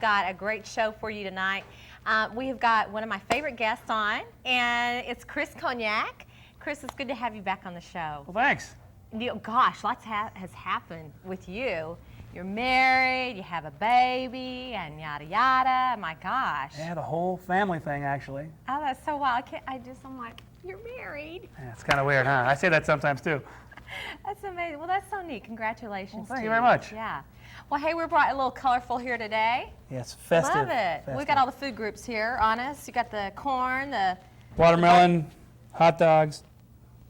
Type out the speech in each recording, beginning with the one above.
got a great show for you tonight. We have got one of my favorite guests on, and it's Chris Cognac. Chris, it's good to have you back on the show. Well, thanks. Gosh, lots has happened with you. You're married, you have a baby, and yada yada. My gosh. Yeah, the whole family thing, actually. Oh, that's so wild. I'm like, you're married. Yeah, it's kind of weird, huh? I say that sometimes, too. That's amazing. Well, that's so neat. Congratulations. Well, thank you very much. Yeah. Well, hey, we brought a little colorful here today. Yes, festive. Love it. Festive. We've got all the food groups here on us. You got the corn, the watermelon, hot dogs,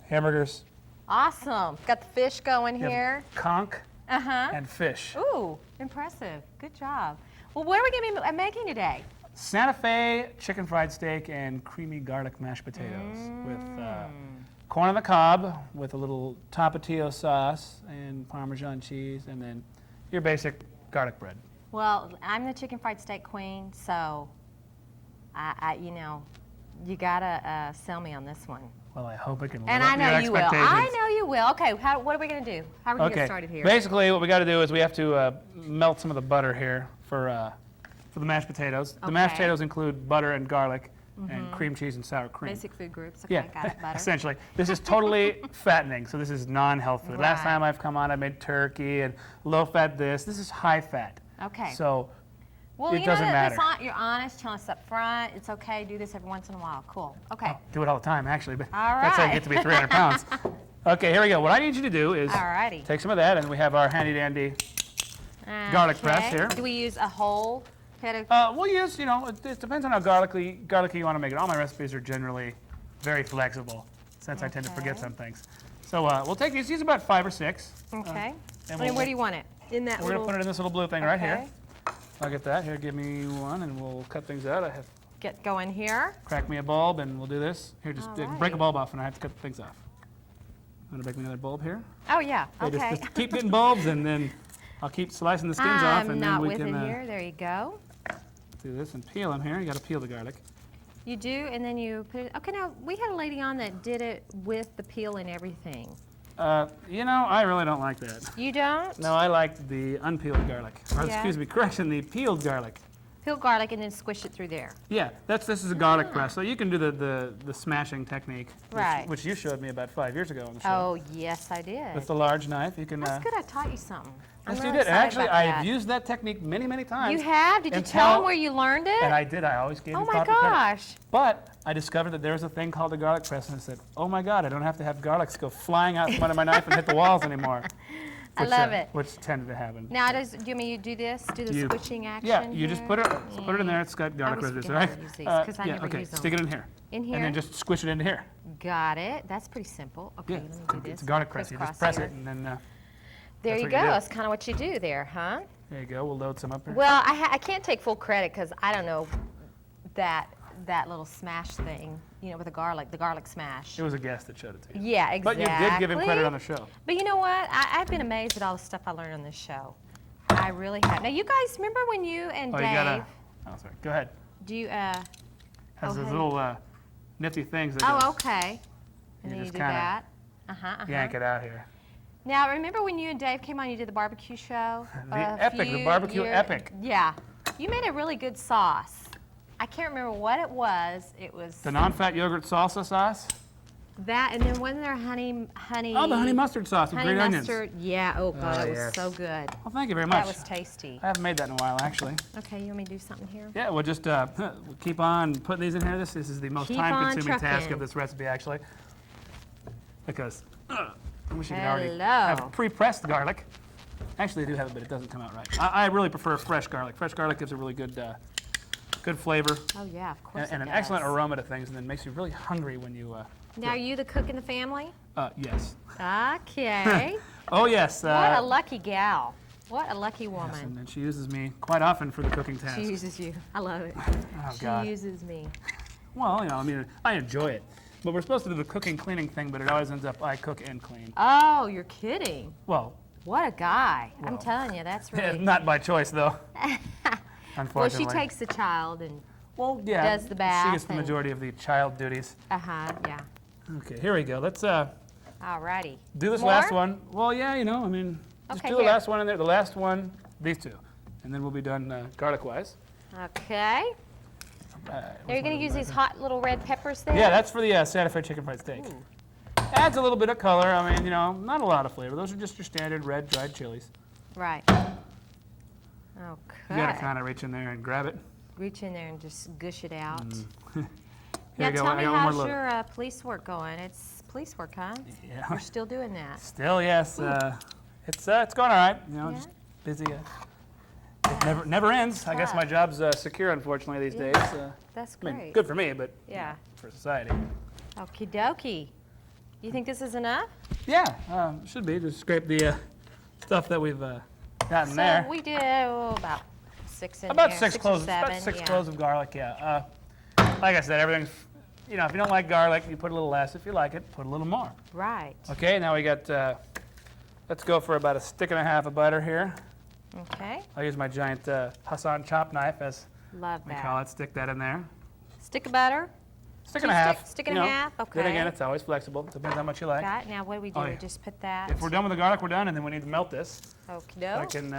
hamburgers. Awesome. Got the fish going here. Conch and fish. Ooh, impressive. Good job. Well, what are we going to be making today? Santa Fe chicken fried steak and creamy garlic mashed potatoes with corn on the cob with a little tapatio sauce and Parmesan cheese, and then your basic garlic bread. Well, I'm the chicken fried steak queen, so you know, you gotta sell me on this one. Well, I hope it can live and up I to your know you will. expectations. I know you will. Okay, what are we gonna do? How are we gonna get started here? Basically, what we got to do is we have to melt some of the butter here for the mashed potatoes. The mashed potatoes include butter and garlic and cream cheese and sour cream. Basic food groups. Okay, Yeah, got it. Butter. essentially. This is totally fattening, so this is non-health food. Right. Last time I've come on, I made turkey and low-fat this. This is high-fat. Okay. So well, it doesn't matter. You're honest, telling us up front. It's okay. Do this every once in a while. Cool. Okay. Oh, do it all the time, actually, but All that's how you right. get to be 300 pounds. Okay, here we go. What I need you to do is Alrighty. take some of that, and we have our handy-dandy garlic press here. Do we use a whole head of... We'll use, you know, it depends on how garlicky you want to make it. All my recipes are generally very flexible, since I tend to forget some things. So we'll take these. Use about 5 or 6. Okay. And where do you want it? In that We're going to put it in this little blue thing right here. Okay. I'll get that. Here, give me one, and we'll cut things out. I have Get going here. crack me a bulb, and we'll do this. Here, just Alrighty. break a bulb off, and I have to cut things off. I'm going to break me another bulb here. Oh, yeah. Okay, Okay. just keep getting bulbs, and then I'll keep slicing the skins off, and I'm then not we with can it here. There you go. do this and peel them here. You got to peel the garlic. You do, and then you put it... Okay, now, we had a lady on that did it with the peel and everything. You know, I really don't like that. You don't? No, I like the unpeeled garlic. Or, Yeah. excuse me, correction, the peeled garlic. Peel garlic and then squish it through there. Yeah, this is a garlic press, so you can do the smashing technique, Right. which you showed me about 5 years ago on the show. Oh, yes, I did. With the large knife, you can. That's good. I taught you something. I'm Yes, you really did. excited Actually, about I've that. used that technique many, many times. You have? Did you tell them where you learned it? And I did. I always gave Oh you my proper credit. gosh. But I discovered that there was a thing called a garlic press, and I said, oh my God, I don't have to have garlics go flying out from under my knife and hit the walls anymore. I love it. Which tended to happen. Now, do you mean you do this? Do the squishing action? Yeah, you just here? put it in there. It's got garlic was residues, forgetting right? to use these, 'cause I yeah, never okay. use them. Stick it in here. In here? And then just squish it into here. Got it. That's pretty simple. Okay, Yeah, let me do this. it's a garlic press. You just Crisscross press here. it, and then There that's you what go. you do. That's kind of what you do there, huh? there you go. We'll load some up here. Well, I can't take full credit because I don't know that little smash thing, you know, with the garlic smash. It was a guest that showed it to you. Yeah, exactly. But you did give him credit on the show. But you know what? I've been amazed at all the stuff I learned on this show. I really have. Now, you guys remember when you and Oh, Dave... you gotta. Oh, sorry. Go ahead. Do you... Has oh, those hey. little nifty things that Oh, just okay. And you then you just do kinda that. yank it out here. Now, remember when you and Dave came on, you did the barbecue show? The barbecue epic. Yeah. You made a really good sauce. I can't remember what it was. It was The non-fat yogurt salsa sauce. that, and then wasn't there honey? Oh, the honey mustard sauce with honey green mustard. onions. Yeah. Oh God, it was yes. so good. Well, thank you very much. That was tasty. I haven't made that in a while, actually. Okay, you want me to do something here? Yeah, we'll just we'll keep on putting these in here. This is the most Keep time-consuming on task trucking. of this recipe, actually. Because I wish you could already Hello. have pre-pressed garlic. Actually, I do have it, but it doesn't come out right. I really prefer fresh garlic. Fresh garlic gives a really good flavor Oh yeah, of course. and it an excellent does. aroma to things, and then makes you really hungry when you. Now, are you the cook in the family? Yes. Okay. Oh yes. What a lucky gal. What a lucky yes, woman. and then she uses me quite often for the cooking task. She uses you. I love it. Oh, God. She uses me. Well, you know, I mean, I enjoy it. But we're supposed to do the cooking, cleaning thing, but it always ends up I cook and clean. Oh, you're kidding. Well, What a guy. I'm Well, telling you, that's really... not by choice, though. Well, Unfortunately. she takes the child and... Well, yeah. does the bath She gets the and- majority of the child duties. Uh-huh, yeah. Okay, here we go. Let's Alrighty. do this More? last one. Well, yeah, you know, I mean, just Okay, do the here. last one in there. The last one, these two. And and then we'll be done garlic-wise. Okay. Are you going to use these hot little red peppers there? Yeah, that's for the Santa Fe chicken fried steak. Ooh. Adds a little bit of color. I mean, you know, not a lot of flavor. Those are just your standard red dried chilies. Right. Okay. You got to kind of reach in there and grab it. Reach in there and just gush it out. Here Now you go. tell I me, got one more how's load. your police work going? It's police work, huh? Yeah. You're still doing that. Still, yes. It's going all right. You know, Yeah. just busy. It never ends. I guess tough. my job's secure, unfortunately, these days. That's I mean, great. good for me, but Yeah. for society. Okie dokie. You think this is enough? Yeah, should be. Just scrape the stuff that we've gotten there. So we did about 6 in About there, 6 6 or cloves. 7. About 6 yeah. cloves of garlic. Yeah. Like I said, everything's. You know, if you don't like garlic, you put a little less. If you like it, put a little more. Right. Okay. Now we got. Let's go for about 1.5 sticks of butter here. Okay. I'll use my giant Hassan chop knife, as Love we that. call it. Stick that in there. Stick of butter. Stick 2 and a half. Stick and you a know. half. Then Okay. again, it's always flexible. Depends how much you like. Got it. Now what do we do? Oh, We yeah. just put that. If we're done with the garlic, we're done, and then we need to melt this. Okie I doke. can.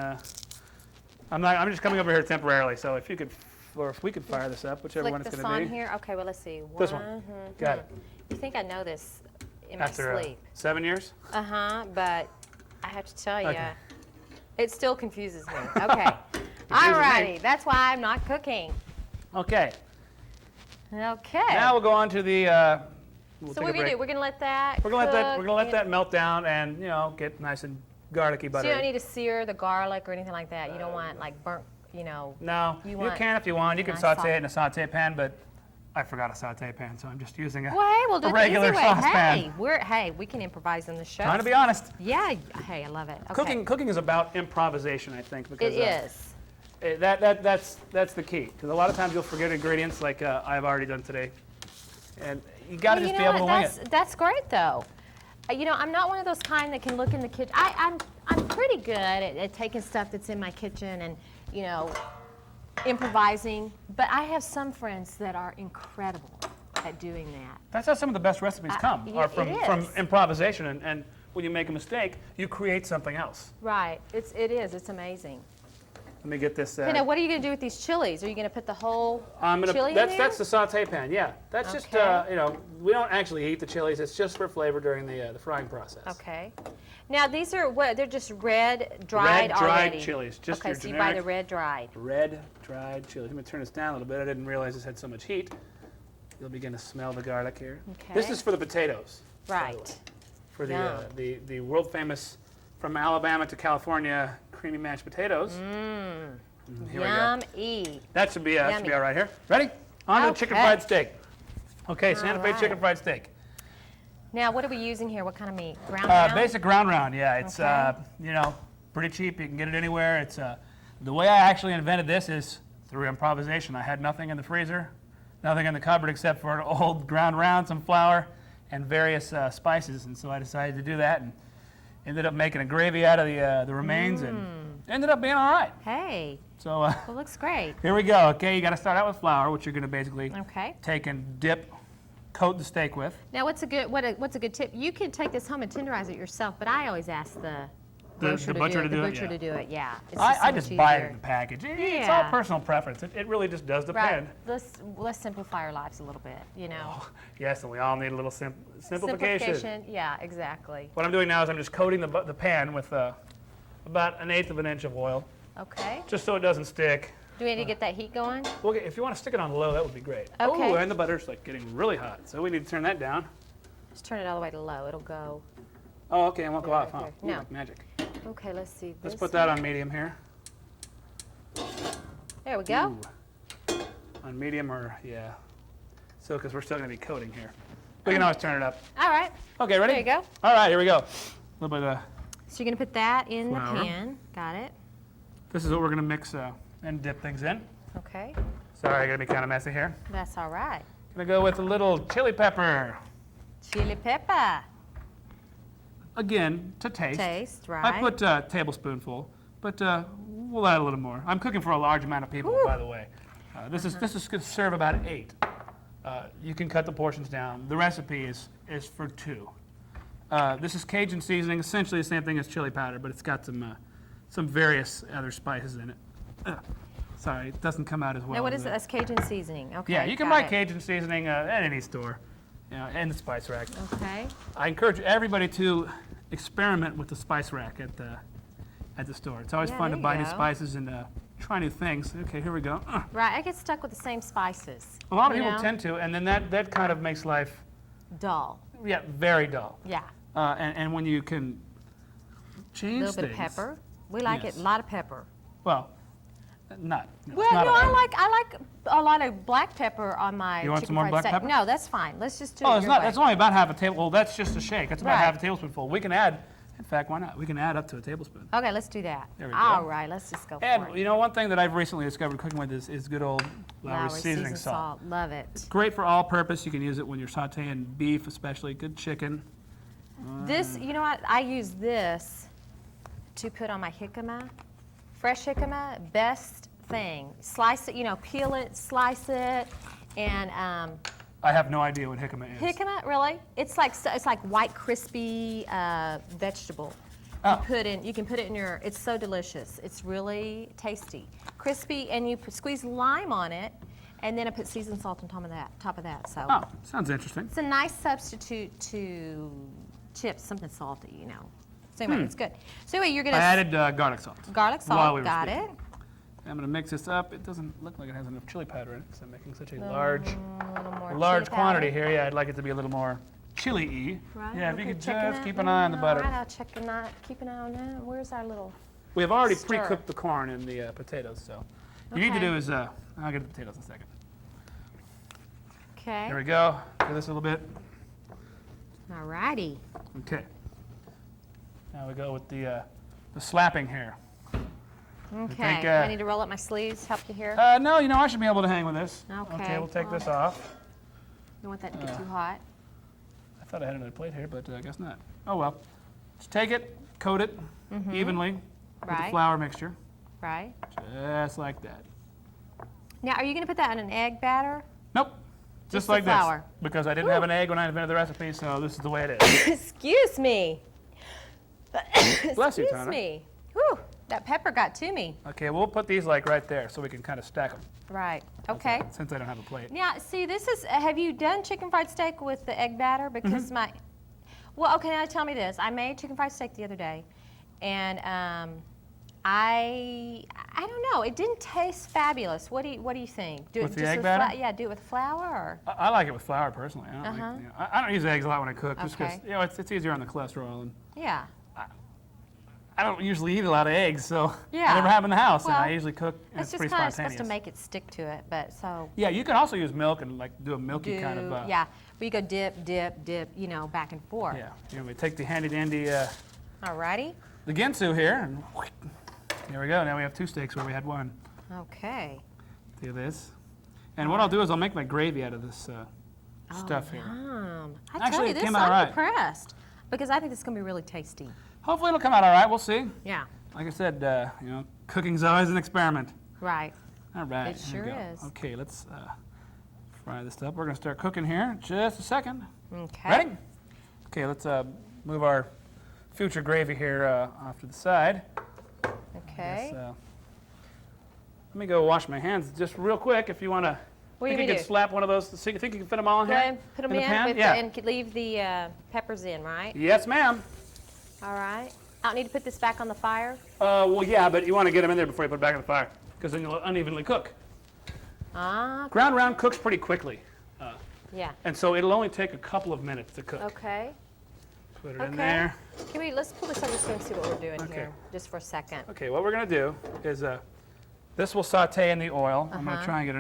I'm just coming over here temporarily, so if you could, or if we could fire this up, whichever Flick one it's this going to on be. here. Okay. Well, let's see. This one. Mhm, Got mhm. it. You think I know this in After my sleep? 7 years. But I have to tell you, Okay. it still confuses me. Okay. me. Alrighty. That's why I'm not cooking. Okay. Okay. Now we'll go on to the. We'll so take what a are we break. do? We're gonna let that. We're gonna let that. We're gonna let cook that melt down, and you know, get nice and garlicky So butter. you don't need to sear the garlic or anything like that. You don't want like burnt. No, You you want can if you want. You can nice saute soft- it in a saute pan, but I forgot a saute pan, so I'm just using a, Well, hey, we'll do a it regular the easy way. saucepan. Hey, we can improvise on the show. Trying to be honest. Yeah. Hey, I love it. Okay. Cooking is about improvisation, I think, because It is. that's the key. Because a lot of times you'll forget ingredients, like I've already done today, and you got to Well, just be able to wing it. That's great though. I'm not one of those kind that can look in the kitchen. I'm pretty good at taking stuff that's in my kitchen and improvising. But I have some friends that are incredible at doing that. That's how some of the best recipes come, yeah, are it from is. improvisation, and when you make a mistake, you create something else. Right. It is. It's amazing. Let me get this. Okay, now what are you going to do with these chilies? Are you going to put the whole I'm gonna. chili in That's there? that's the saute pan. Yeah, that's just Okay. we don't actually heat the chilies. It's just for flavor during the frying process. Okay. Now these are what? They're just red dried Red dried already. chilies, just okay, your so you buy the generic red dried. red dried chilies. Let me turn this down a little bit. I didn't realize this had so much heat. You'll begin to smell the garlic here. Okay. This is for the potatoes. by the way, Right. For Yum. the world famous from Alabama to California creamy mashed potatoes. Here we go. Yum-y. That should be all Yummy. right here. Ready? On to the chicken Okay. fried steak. Okay, Santa Fe right. chicken fried steak. Now what are we using here? What kind of meat? Ground round? Basic ground round, yeah. It's Okay. pretty cheap. You can get it anywhere. It's the way I actually invented this is through improvisation. I had nothing in the freezer, nothing in the cupboard except for an old ground round, some flour, and various spices. And so I decided to do that and ended up making a gravy out of the remains and ended up being all right. Hey, So well, looks great. here we go. Okay, you got to start out with flour, which you're going to basically Okay. take and dip, coat the steak with. Now what's a good tip? You can take this home and tenderize it yourself, but I always ask the butcher to do it. Yeah. It's I so just much buy it easier. in the package. It's all Yeah. personal preference. It really just does Right. depend. Let's simplify our lives a little bit. Yes, and we all need a little simplification. Yeah, exactly. What I'm doing now is I'm just coating the pan with about 1/8 of an inch of oil, Okay. just so it doesn't stick. Do we need to get that heat going? Well, if you want to stick it on low, that would be great. Okay. Oh, and the butter's like getting really hot, so we need to turn that down. Just turn it all the way to low. It'll go. Oh, okay, it won't go Right off, huh? there. Ooh, No. like magic. Okay, let's see. Let's this put that one. on medium here. There we go. Ooh. On medium or, yeah. So, because we're still going to be coating here. We can always turn it up. All right. Okay, ready? There you go. All right, here we go. A little bit of, So you're going to put that in Flour. the pan. Got it. this is what we're going to mix and dip things in. Okay. Sorry, going to be kind of messy here. That's all right. Going to go with a little chili pepper. Chili pepper. Again, to taste. Taste, right. I put a tablespoonful, but we'll add a little more. I'm cooking for a large amount of people, Whew. by the way. This is going to serve about 8. You can cut the portions down. The recipe is for 2. This is Cajun seasoning, essentially the same thing as chili powder, but it's got some various other spices in it. Sorry, it doesn't come out as well. Now, what as is it? That's Cajun seasoning. Okay. Yeah, you can got buy it. Cajun seasoning at any store, in the spice rack. Okay. I encourage everybody to experiment with the spice rack at the store. It's always Yeah, fun to there buy you new go. spices and try new things. Okay, here we go. Right. I get stuck with the same spices. A lot of you people know? tend to, and then that kind of makes life, Dull. yeah, very dull. Yeah. And when you can A change little bit of things- pepper. We like Yes. it. A lot of pepper. Well, not. Well, not no, a lot. I like a lot of black pepper on my You want chicken some more fried black steak. pepper? No, that's fine. Let's just do Oh, it it's your not. way. That's only about half a table. Well, that's just a shake. That's about Right. half a tablespoonful. We can add. In fact, why not? We can add up to a tablespoon. Okay, let's do that. There we go. All right, let's just go for And it. you know, one thing that I've recently discovered cooking with is good old Lowry Lowry seasoning seasoned salt. Love it. Great for all purpose. You can use it when you're sauteing beef, especially good chicken. This, you know what? I use this to put on my jicama. Fresh jicama, best thing. Slice it, peel it, slice it, and I have no idea what jicama is. jicama, really? It's like white crispy vegetable. Oh. You can put it in your. It's so delicious. It's really tasty, crispy, and you squeeze lime on it, and then I put seasoned salt on top of that. So Oh, sounds interesting. it's a nice substitute to chips, something salty, So anyway, it's good. So anyway, you're gonna I added garlic salt. garlic while salt. we were Got speaking. it. I'm going to mix this up. It doesn't look like it has enough chili powder in it because I'm making such a large A little more large chili quantity powder. here. Yeah, I'd like it to be a little more chili-y. Right, Yeah, if you okay, could checking just that. keep an eye on the butter. All right, I'll keep an eye on that. Where's our little? We have already Stir. pre-cooked the corn and the potatoes, so you need to Okay. do is I'll get the potatoes in a second. Okay. There we go. Do this a little bit. All righty. Okay. Now we go with the slapping here. Okay. think, I need to roll up my sleeves. Help you here. No, I should be able to hang with this. Okay. We'll take this off. You don't want that to get too hot. I thought I had another plate here, but I guess not. Oh well. Just take it, coat it evenly with the Right. flour mixture, Right. just like that. Now, are you going to put that in an egg batter? Nope. Just Just the like this. flour. Because I didn't have an egg when I invented the recipe, so this is the way it is. Excuse me. Bless you, Excuse Tana. me. Whew, that pepper got to me. Okay, we'll put these like right there so we can kind of stack them. Right. Okay. Since I don't have a plate. Now, see, this is. Have you done chicken fried steak with the egg batter? Because Mm-hmm. Well, okay. Now tell me this. I made chicken fried steak the other day, and I don't know. It didn't taste fabulous. What do you think? Do With it the just egg with batter? Yeah. Do it with flour or. I like it with flour personally. I don't, Uh-huh. I don't use eggs a lot when I cook just because Okay. it's easier on the cholesterol. And Yeah. I don't usually eat a lot of eggs, so Yeah. I never have in the house, and Well, I usually cook and It's it's just pretty kind of spontaneous. supposed to make it stick to it, but so. Yeah, you can also use milk and like do a milky kind of. Yeah. We go dip, dip, dip. Back and forth. Yeah. We take the handy dandy Alrighty. the ginsu here, and here we go. Now we have two steaks where we had one. Okay. Do this, and what I'll do is I'll make my gravy out of this stuff here. I tell Actually, you it this, came out I'm all right. impressed because I think this is gonna be really tasty. Hopefully it'll come out all right. We'll see. Yeah. Like I said, cooking's always an experiment. Right. All right. It here we sure go. is. Okay, let's fry this up. We're gonna start cooking here in just a second. Okay. Ready? Okay, let's move our future gravy here off to the side. Okay. Let me go wash my hands just real quick. If you want to, What do you think you mean could do? slap one of those. So you think you can fit them all in Go here? ahead and put them the in, pan? with Yeah. and leave the peppers in, right? Yes, ma'am. All right. I don't need to put this back on the fire. Well, yeah, but you want to get them in there before you put it back in the fire, because then you'll unevenly cook. Ah. Ground round cooks pretty quickly, Yeah. and so it'll only take a couple of minutes to cook. Okay. Put it in Okay. there. Let's pull this over so we can see what we're doing Okay. here, just for a second. Okay, what we're gonna do is this will saute in the oil. I'm gonna try and get it.